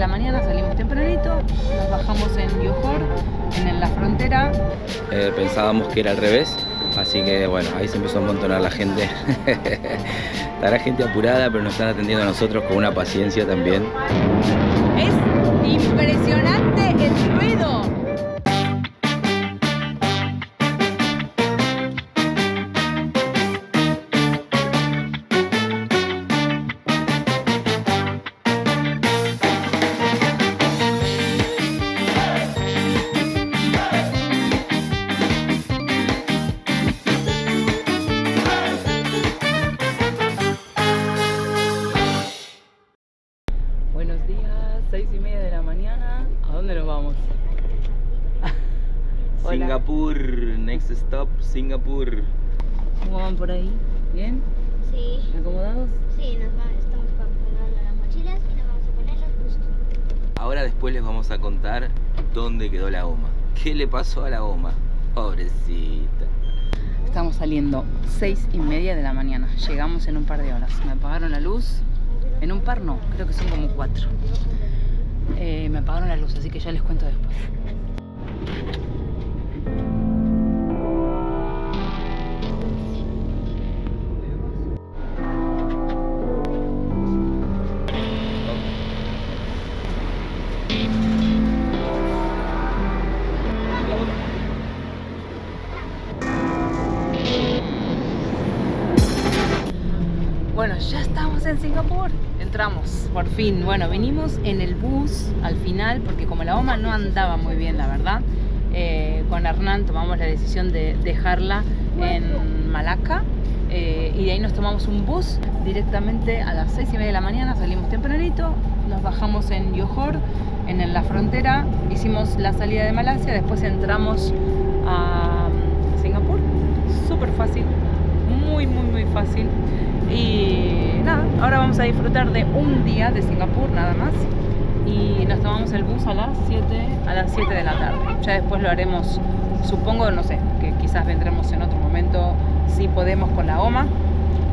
mañana, salimos tempranito, nos bajamos en Johor, en la frontera. Pensábamos que era al revés, así que bueno, ahí se empezó a amontonar la gente. Estará gente apurada, pero nos están atendiendo a nosotros con una paciencia también. Es impresionante el ruido. Buenos días, 6:30 de la mañana. ¿A dónde nos vamos? Singapur, next stop, Singapur. ¿Cómo van por ahí? ¿Bien? Sí, ¿Acomodados? sí, estamos acomodando las mochilas y nos vamos a ponerlas justo. Ahora después les vamos a contar dónde quedó la goma. ¿Qué le pasó a la goma? Pobrecita. Estamos saliendo 6:30 de la mañana. Llegamos en un par de horas. Me apagaron la luz. En un par no, creo que son como 4. Me apagaron la luz, así que ya les cuento después. Bueno, ya estamos en Singapur. Entramos, por fin. Bueno, vinimos en el bus al final porque como la goma no andaba muy bien, la verdad, con Hernán tomamos la decisión de dejarla en Malaca y de ahí nos tomamos un bus directamente a las 6:30 de la mañana. Salimos tempranito, nos bajamos en Johor, en la frontera, hicimos la salida de Malasia, después entramos a Singapur. Súper fácil, muy fácil. Y nada, ahora vamos a disfrutar de un día de Singapur nada más. Y nos tomamos el bus a las 7 de la tarde. Ya después lo haremos, supongo, no sé, que quizás vendremos en otro momento si podemos con la goma.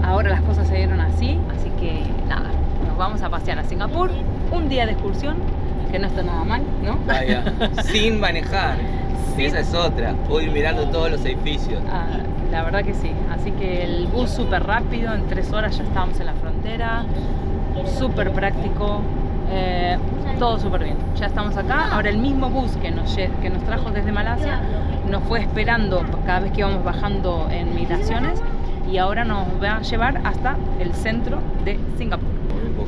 Ahora las cosas se dieron así que nada, nos vamos a pasear a Singapur. Un día de excursión, que no está nada mal, ¿no? Vaya, sin manejar. Sí. Esa es otra, puedo ir mirando todos los edificios. La verdad que sí, así que el bus súper rápido, en 3 horas ya estábamos en la frontera, súper práctico, todo súper bien. Ya estamos acá, ahora el mismo bus que nos trajo desde Malasia nos fue esperando cada vez que íbamos bajando en migraciones y ahora nos va a llevar hasta el centro de Singapur.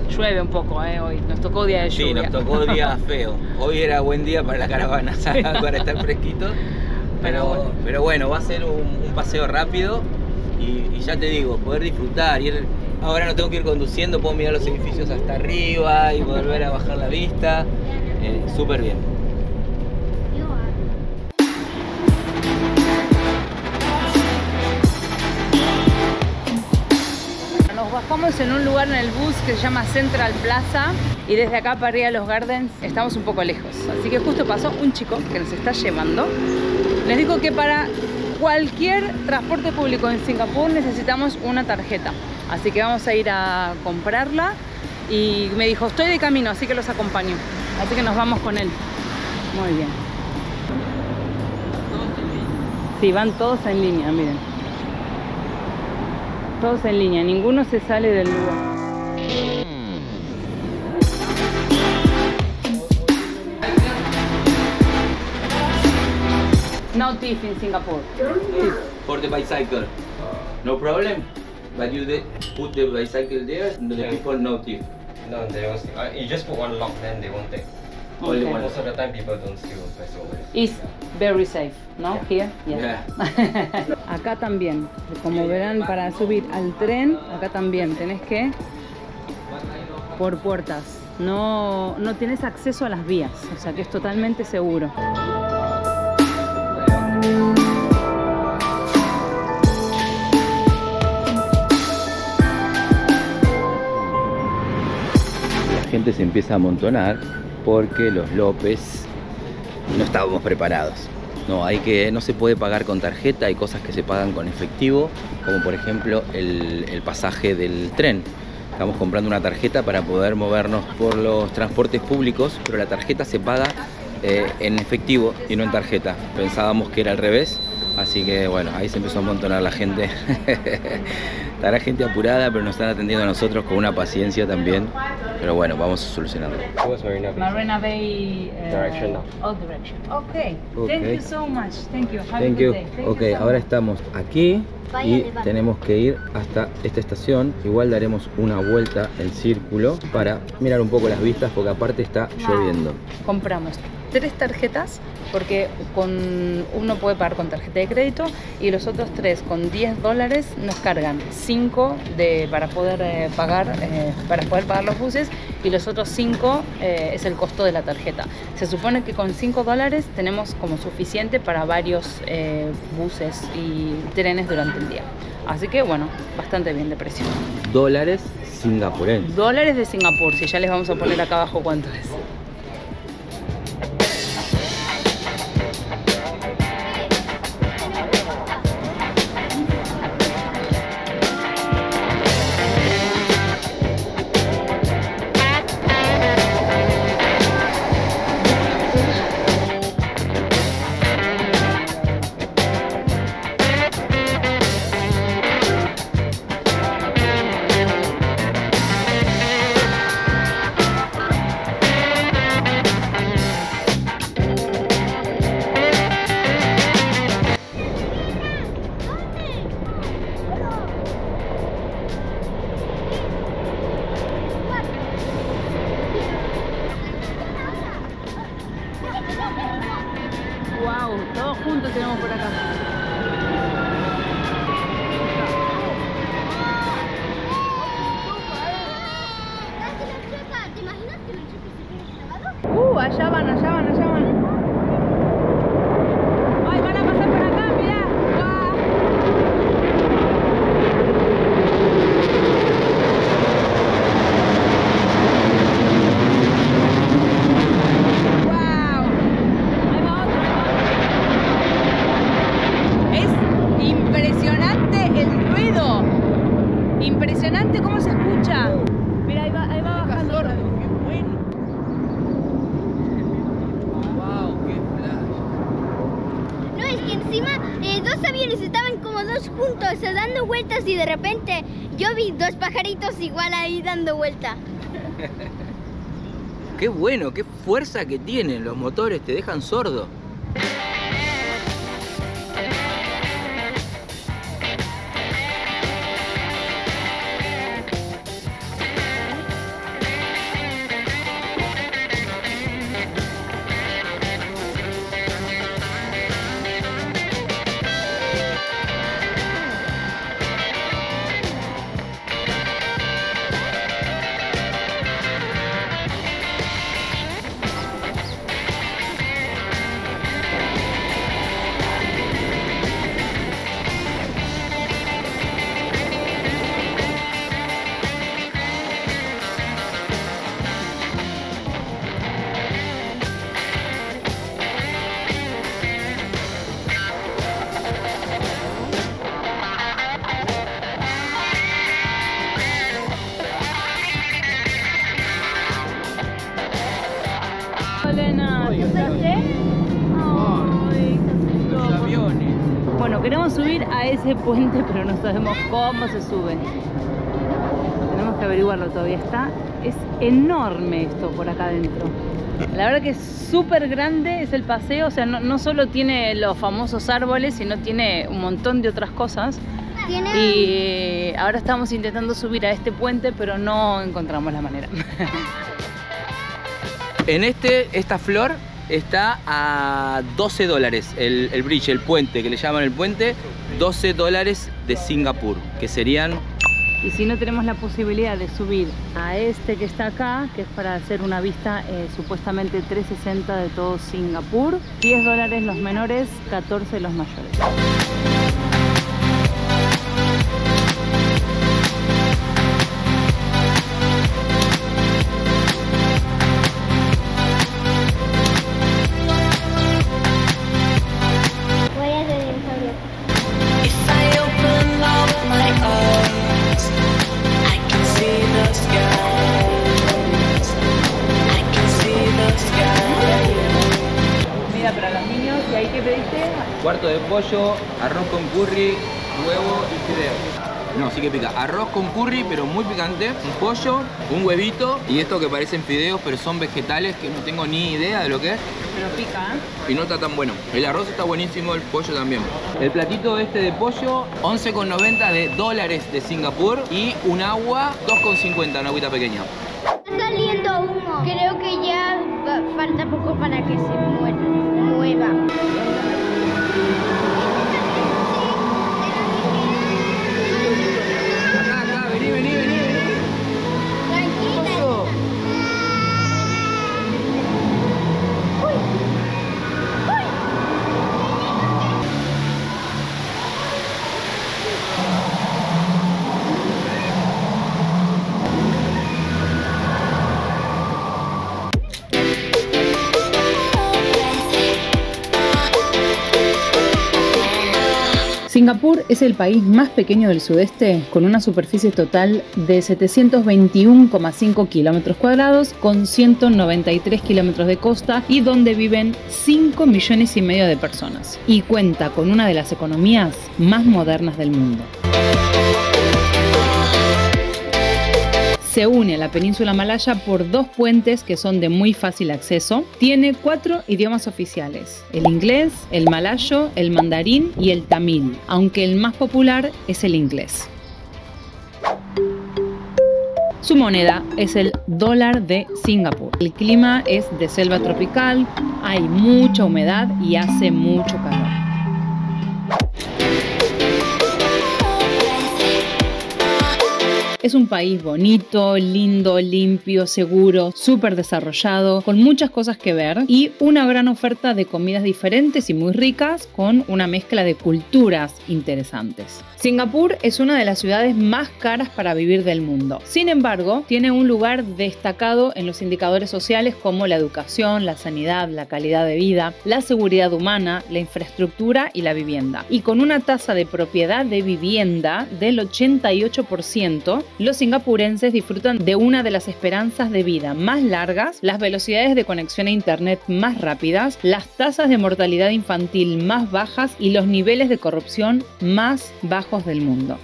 Llueve un poco hoy, nos tocó día de lluvia. Sí, nos tocó día feo. Hoy era buen día para la caravana, para estar fresquito. Pero bueno, va a ser un paseo rápido y ya te digo, poder disfrutar. Ahora no tengo que ir conduciendo, puedo mirar los edificios hasta arriba y volver a bajar la vista. Súper bien. Nos bajamos en un lugar en el bus que se llama Central Plaza y desde acá para ir a los Gardens estamos un poco lejos. Así que justo pasó un chico que nos está llevando. Les digo que para cualquier transporte público en Singapur necesitamos una tarjeta. Así que vamos a ir a comprarla y me dijo, estoy de camino, así que los acompaño. Así que nos vamos con él. Muy bien. Sí, van todos en línea, miren. Todos en línea, ninguno se sale del lugar. No thief in Singapore. For the bicycle, no problem. But you put the bicycle there, and the people no thief. No, they won't steal. You just put one lock, then they won't take. Only one. Most of the time, people don't steal bicycles. It's very safe, ¿no? Yeah. Here? Yeah. Acá también, como verán, para subir al tren, acá también tenés que por puertas. No tienes acceso a las vías, o sea que es totalmente seguro. La gente se empieza a amontonar porque los López no estábamos preparados. No se puede pagar con tarjeta, hay cosas que se pagan con efectivo, como por ejemplo el pasaje del tren. Estamos comprando una tarjeta para poder movernos por los transportes públicos, pero la tarjeta se paga en efectivo y no en tarjeta. Pensábamos que era al revés, así que bueno, ahí se empezó a amontonar la gente. Está la gente apurada, pero nos están atendiendo a nosotros con una paciencia también. Pero bueno, vamos a solucionarlo. Towards Marina Bay. Marina Bay Direction now. All direction. Okay. Okay. Thank you so much. Thank you. Have Thank a you. good day. Thank Ok, you so ahora much. estamos aquí y tenemos que ir hasta esta estación. Igual daremos una vuelta en círculo para mirar un poco las vistas, porque aparte está lloviendo. Compramos 3 tarjetas porque uno puede pagar con tarjeta de crédito y los otros 3 con $10 nos cargan 5 para poder pagar los buses, y los otros 5 es el costo de la tarjeta. Se supone que con $5 tenemos como suficiente para varios buses y trenes durante el día. Así que bueno, bastante bien de precio. Dólares singapurenses. Dólares de Singapur, si ya les vamos a poner acá abajo cuánto es. Wow, todos juntos tenemos por acá. ¿Te imaginas que los chicos se queden grabados? Allá van, allá van, allá van. Ay, van a pasar por acá, mirá. ¡Guau! ¡Guau! Ahí va otro, ahí va otro. Es impresionante el ruido. Impresionante cómo se escucha. Mira, ahí va bajando. No, es que encima dos aviones estaban como dos juntos dando vueltas y de repente yo vi dos pajaritos igual ahí dando vuelta. Qué bueno, qué fuerza que tienen los motores, te dejan sordo. Elena, ¿te asustaste? Ay, Los aviones. bueno, queremos subir a ese puente, pero no sabemos cómo se sube. Tenemos que averiguarlo todavía. Es enorme esto por acá adentro. La verdad que es súper grande, es el paseo. O sea, no solo tiene los famosos árboles, sino tiene un montón de otras cosas. Y ahora estamos intentando subir a este puente, pero no encontramos la manera. En esta flor está a $12 el bridge, el puente, que le llaman el puente, $12 de Singapur, que serían... Y si no tenemos la posibilidad de subir a este que está acá, que es para hacer una vista supuestamente 360 de todo Singapur, $10 los menores, 14 los mayores. Voy a hacer dinosaurio. If I open up my eyes, I can see the cuarto de pollo, arroz con curry, huevo y fideo. No, sí que pica. Arroz con curry, pero muy picante. Un pollo, un huevito y esto que parecen fideos, pero son vegetales que no tengo ni idea de lo que es. Pero pica, ¿eh? Y no está tan bueno. El arroz está buenísimo, el pollo también. El platito este de pollo, 11,90 de dólares de Singapur. Y un agua, 2,50, una agüita pequeña. Está saliendo humo. Creo que ya falta poco para que se mueva. Acá, vení. Tranquila. Singapur es el país más pequeño del sudeste, con una superficie total de 721,5 kilómetros cuadrados, con 193 kilómetros de costa y donde viven 5,5 millones de personas. Y cuenta con una de las economías más modernas del mundo. Se une a la península malaya por 2 puentes que son de muy fácil acceso. Tiene 4 idiomas oficiales: el inglés, el malayo, el mandarín y el tamil, aunque el más popular es el inglés. Su moneda es el dólar de Singapur. El clima es de selva tropical, hay mucha humedad y hace mucho calor. Es un país bonito, lindo, limpio, seguro, súper desarrollado, con muchas cosas que ver y una gran oferta de comidas diferentes y muy ricas, con una mezcla de culturas interesantes. Singapur es una de las ciudades más caras para vivir del mundo. Sin embargo, tiene un lugar destacado en los indicadores sociales como la educación, la sanidad, la calidad de vida, la seguridad humana, la infraestructura y la vivienda. Y con una tasa de propiedad de vivienda del 88%, los singapurenses disfrutan de una de las esperanzas de vida más largas, las velocidades de conexión a internet más rápidas, las tasas de mortalidad infantil más bajas y los niveles de corrupción más bajos del mundo.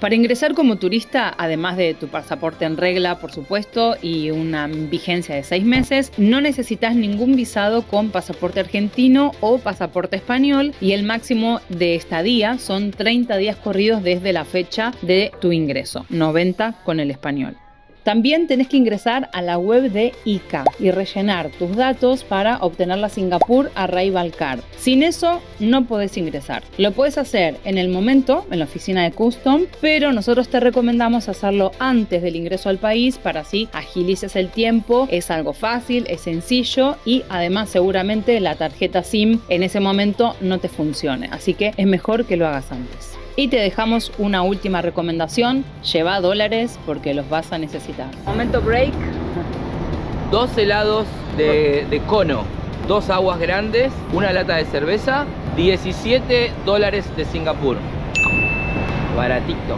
Para ingresar como turista, además de tu pasaporte en regla, por supuesto, y una vigencia de 6 meses, no necesitas ningún visado con pasaporte argentino o pasaporte español, y el máximo de estadía son 30 días corridos desde la fecha de tu ingreso, 90 con el español. También tenés que ingresar a la web de ICA y rellenar tus datos para obtener la Singapore Arrival Card. Sin eso no podés ingresar. Lo puedes hacer en el momento en la oficina de Custom, pero nosotros te recomendamos hacerlo antes del ingreso al país para así agilices el tiempo. Es algo fácil, es sencillo y además seguramente la tarjeta SIM en ese momento no te funcione. Así que es mejor que lo hagas antes. Y te dejamos una última recomendación: lleva dólares porque los vas a necesitar. Momento break. 2 helados de cono, 2 aguas grandes, una lata de cerveza, 17 dólares de Singapur. Baratito.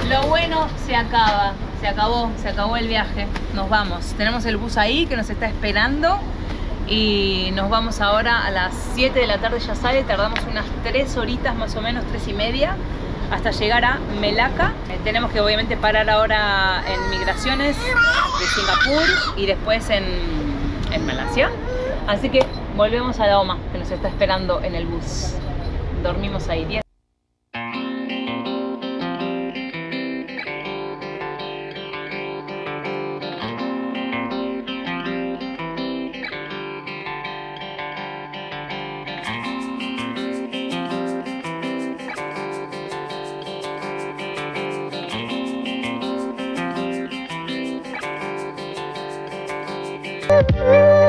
Lo bueno se acaba. Se acabó el viaje, nos vamos. Tenemos el bus ahí que nos está esperando y nos vamos ahora a las 7 de la tarde, ya sale. Tardamos unas 3 horitas más o menos, 3 y media, hasta llegar a Melaka. Tenemos que obviamente parar ahora en migraciones de Singapur y después en Malasia. Así que volvemos a Daoma, que nos está esperando en el bus. Dormimos ahí 10.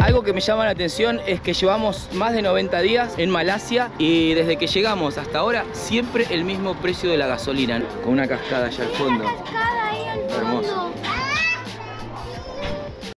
Algo que me llama la atención es que llevamos más de 90 días en Malasia y desde que llegamos hasta ahora siempre el mismo precio de la gasolina, con una cascada allá al fondo.